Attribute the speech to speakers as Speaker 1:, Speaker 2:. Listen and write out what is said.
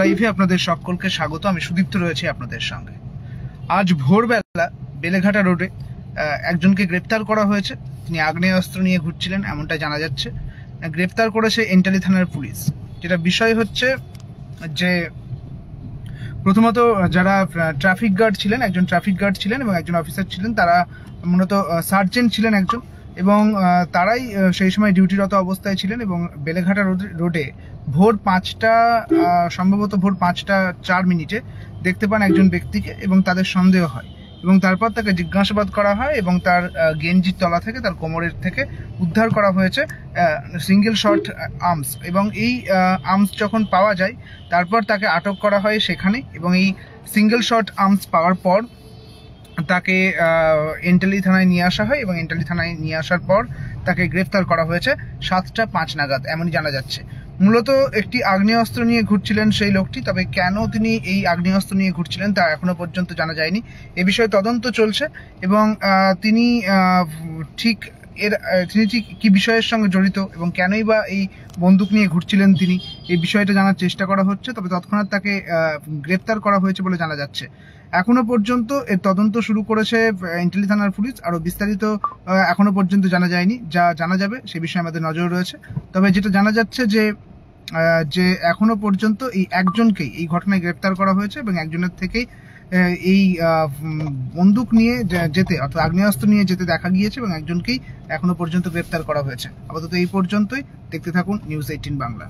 Speaker 1: লাইভে আপনাদের সকলকে স্বাগত। আমি সুদীপ্ত রয়েছি আপনাদের সঙ্গে। আজ ভোরবেলা বেলেঘাটা রোডে একজনকে গ্রেপ্তার করা হয়েছে। তিনি আগ্নেয়াস্ত্র নিয়ে ঘুরছিলেন এমনটা জানা যাচ্ছে। গ্রেপ্তার করেছে এন্টালি থানার পুলিশ। যেটা বিষয় হচ্ছে যে প্রথমত যারা ট্রাফিক গার্ড ছিলেন, একজন ট্রাফিক গার্ড ছিলেন এবং একজন অফিসার ছিলেন, তারা মূলত সার্জেন্ট ছিলেন একজন, এবং তারাই সেই সময় ডিউটিরত অবস্থায় ছিলেন। এবং বেলেঘাটা রোডে ভোর 5টা, সম্ভবত ভোর 5:04 দেখতে পান একজন ব্যক্তিকে এবং তাদের সন্দেহ হয়, এবং তারপর তাকে জিজ্ঞাসাবাদ করা হয় এবং তার গেঞ্জির তলা থেকে, তার কোমরের থেকে উদ্ধার করা হয়েছে সিঙ্গেল শট আর্মস। এবং এই আর্মস যখন পাওয়া যায় তারপর তাকে আটক করা হয় সেখানে, এবং এই সিঙ্গেল শট আর্মস পাওয়ার পর তাকে এন্টালি থানায় নিয়ে আসা হয়, এবং এন্টালি থানায় নিয়ে আসার পর তাকে গ্রেফতার করা হয়েছে 7টা 5 নাগাদ, এমনই জানা যাচ্ছে। মূলত একটি আগ্নেয়াস্ত্র নিয়ে ঘুরছিলেন সেই লোকটি, তবে কেন তিনি এই আগ্নেয়াস্ত্র নিয়ে ঘুরছিলেন তা এখনো পর্যন্ত জানা যায়নি। এ বিষয়ে তদন্ত চলছে, এবং তিনি ঠিক কি বিষয়ের সঙ্গে জড়িত এবং কেনই বা এই বন্দুক নিয়ে ঘুরছিলেন তিনি, এই বিষয়টা জানার চেষ্টা করা হচ্ছে। তবে তৎক্ষণাৎ তাকে গ্রেপ্তার করা হয়েছে বলে জানা যাচ্ছে। এখনো পর্যন্ত এর তদন্ত শুরু করেছে এন্টালি থানার পুলিশ। আরো বিস্তারিত এখনো পর্যন্ত জানা যায়নি, যা জানা যাবে সে বিষয়ে আমাদের নজর রয়েছে। তবে যেটা জানা যাচ্ছে যে এখনো পর্যন্ত এই একজনকেই এই ঘটনায় গ্রেপ্তার করা হয়েছে, এবং একজনের থেকেই এই বন্দুক নিয়ে যেতে, অর্থাৎ আগ্নেয়াস্ত্র নিয়ে যেতে দেখা গিয়েছে, এবং একজনকেই এখনো পর্যন্ত গ্রেপ্তার করা হয়েছে। আপাতত এই পর্যন্তই। দেখতে থাকুন নিউজ 18 বাংলা।